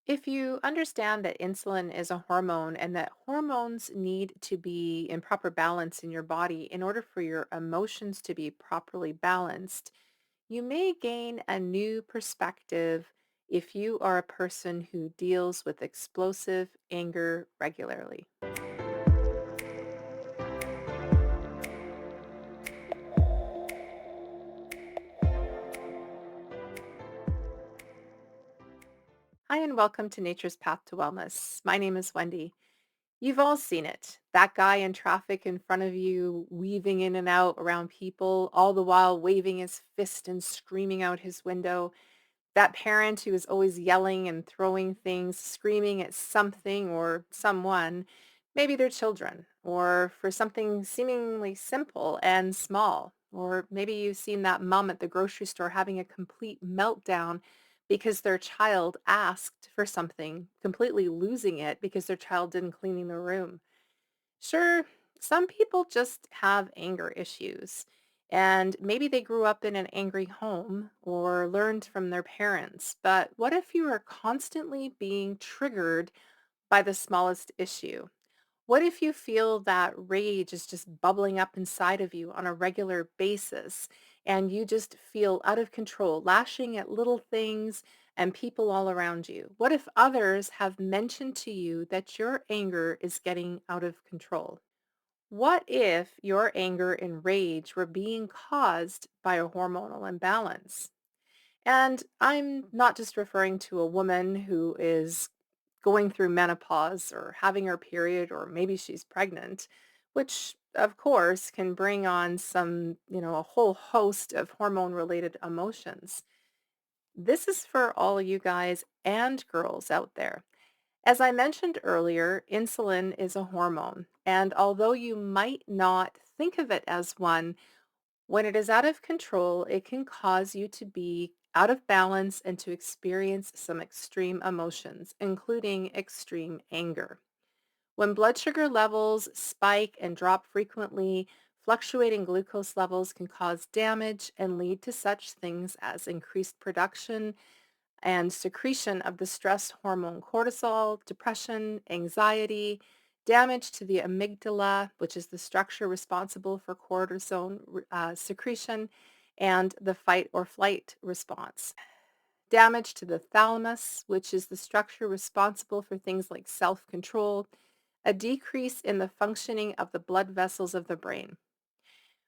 If you understand that insulin is a hormone and that hormones need to be in proper balance in your body in order for your emotions to be properly balanced, you may gain a new perspective if you are a person who deals with explosive anger regularly. Hi, and welcome to Nature's Path to Wellness. My name is Wendy. You've all seen it. That guy in traffic in front of you, weaving in and out around people, all the while waving his fist and screaming out his window. That parent who is always yelling and throwing things, screaming at something or someone, maybe their children, or for something seemingly simple and small. Or maybe you've seen that mom at the grocery store having a complete meltdown because their child asked for something, completely losing it because their child didn't clean the room. Sure, some people just have anger issues, and maybe they grew up in an angry home or learned from their parents. But what if you are constantly being triggered by the smallest issue? What if you feel that rage is just bubbling up inside of you on a regular basis and you just feel out of control, lashing at little things and people all around you? What if others have mentioned to you that your anger is getting out of control? What if your anger and rage were being caused by a hormonal imbalance? And I'm not just referring to a woman who is going through menopause or having her period, or maybe she's pregnant, which of course can bring on a whole host of hormone related emotions. This is for all you guys and girls out there. As I mentioned earlier, insulin is a hormone, and although you might not think of it as one, when it is out of control, it can cause you to be out of balance and to experience some extreme emotions, including extreme anger. When blood sugar levels spike and drop frequently, fluctuating glucose levels can cause damage and lead to such things as increased production and secretion of the stress hormone cortisol, depression, anxiety, damage to the amygdala, which is the structure responsible for cortisone secretion, and the fight or flight response. Damage to the thalamus, which is the structure responsible for things like self-control, a decrease in the functioning of the blood vessels of the brain.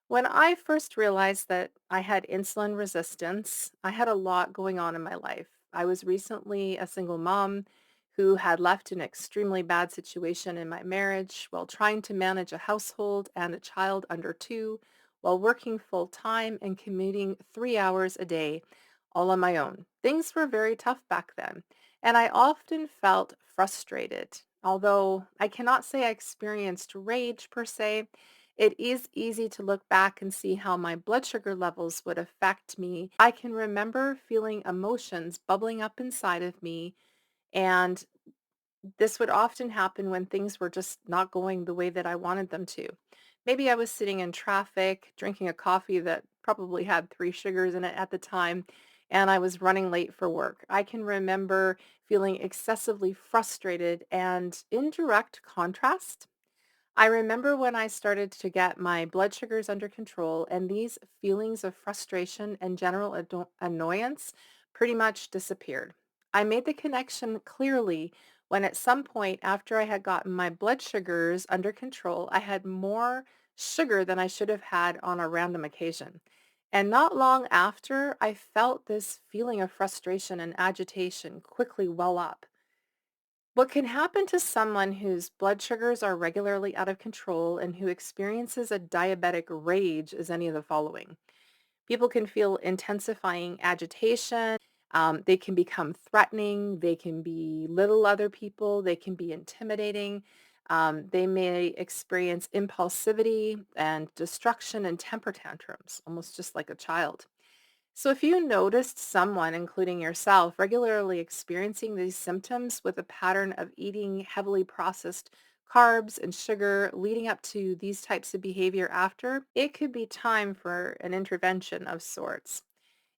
When I first realized that I had insulin resistance, I had a lot going on in my life. I was recently a single mom who had left an extremely bad situation in my marriage while trying to manage a household and a child under two while working full time and commuting 3 hours a day all on my own. Things were very tough back then, and I often felt frustrated. Although I cannot say I experienced rage per se, it is easy to look back and see how my blood sugar levels would affect me. I can remember feeling emotions bubbling up inside of me, and this would often happen when things were just not going the way that I wanted them to. Maybe I was sitting in traffic, drinking a coffee that probably had 3 sugars in it at the time, and I was running late for work. I can remember feeling excessively frustrated, and in direct contrast, I remember when I started to get my blood sugars under control and these feelings of frustration and general annoyance pretty much disappeared. I made the connection clearly when at some point after I had gotten my blood sugars under control, I had more sugar than I should have had on a random occasion. And not long after, I felt this feeling of frustration and agitation quickly well up. What can happen to someone whose blood sugars are regularly out of control and who experiences a diabetic rage is any of the following. People can feel intensifying agitation. They can become threatening. They can belittle other people. They can be intimidating. They may experience impulsivity and destruction and temper tantrums, almost just like a child. So if you noticed someone, including yourself, regularly experiencing these symptoms with a pattern of eating heavily processed carbs and sugar leading up to these types of behavior after, it could be time for an intervention of sorts.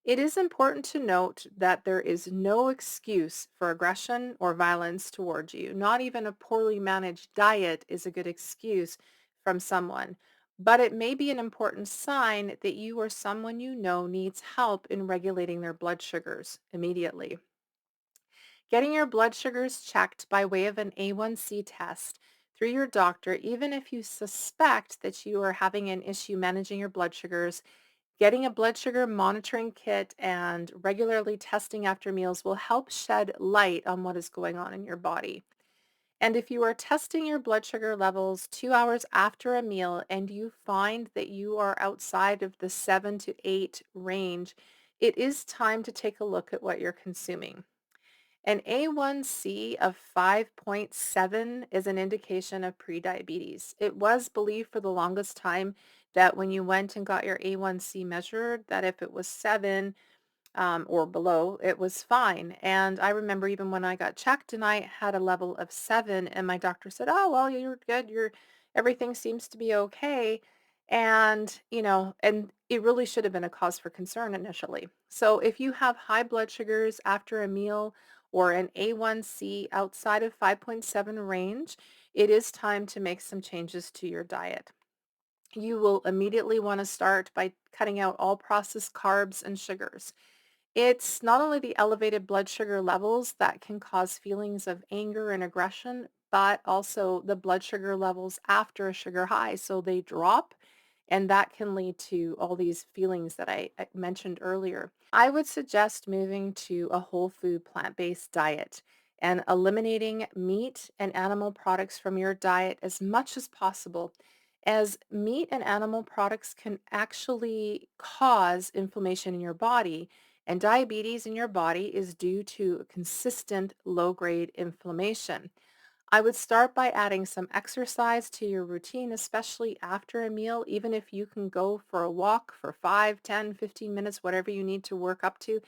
It is important to note that there is no excuse for aggression or violence towards you. Not even a poorly managed diet is a good excuse from someone. But it may be an important sign that you or someone you know needs help in regulating their blood sugars immediately. Getting your blood sugars checked by way of an A1C test through your doctor, even if you suspect that you are having an issue managing your blood sugars, getting a blood sugar monitoring kit and regularly testing after meals will help shed light on what is going on in your body. And if you are testing your blood sugar levels 2 hours after a meal and you find that you are outside of the 7 to 8 range, it is time to take a look at what you're consuming. An A1C of 5.7 is an indication of prediabetes. It was believed for the longest time that when you went and got your A1C measured, that if it was 7, or below, it was fine. And I remember even when I got checked and I had a level of 7 and my doctor said, "Oh, well, you're good. Everything seems to be okay." And it really should have been a cause for concern initially. So if you have high blood sugars after a meal or an A1C outside of 5.7 range, it is time to make some changes to your diet. You will immediately want to start by cutting out all processed carbs and sugars. It's not only the elevated blood sugar levels that can cause feelings of anger and aggression, but also the blood sugar levels after a sugar high. So they drop, and that can lead to all these feelings that I mentioned earlier. I would suggest moving to a whole food plant-based diet and eliminating meat and animal products from your diet as much as possible, as meat and animal products can actually cause inflammation in your body, and diabetes in your body is due to consistent low-grade inflammation. I would start by adding some exercise to your routine, especially after a meal, even if you can go for a walk for 5, 10, 15 minutes, whatever you need to work up to.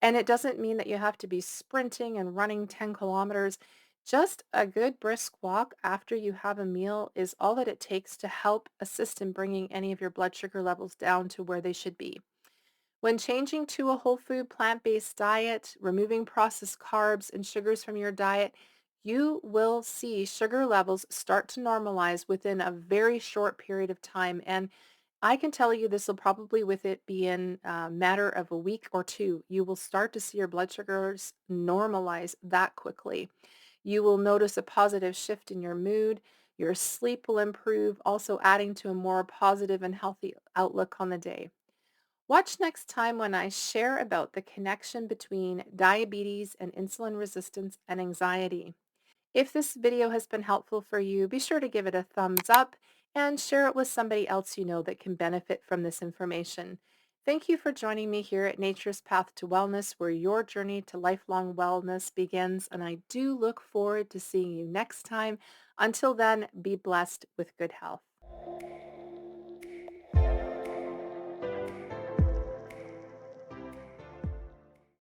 And it doesn't mean that you have to be sprinting and running 10 kilometers. Just a good brisk walk after you have a meal is all that it takes to help assist in bringing any of your blood sugar levels down to where they should be. When changing to a whole food plant-based diet, removing processed carbs and sugars from your diet, you will see sugar levels start to normalize within a very short period of time. And I can tell you this will probably with it be in a matter of a week or two, you will start to see your blood sugars normalize that quickly. You will notice a positive shift in your mood. Your sleep will improve, also adding to a more positive and healthy outlook on the day. Watch next time when I share about the connection between diabetes and insulin resistance and anxiety. If this video has been helpful for you, be sure to give it a thumbs up and share it with somebody else you know that can benefit from this information. Thank you for joining me here at Nature's Path to Wellness, where your journey to lifelong wellness begins, and I do look forward to seeing you next time. Until then, be blessed with good health.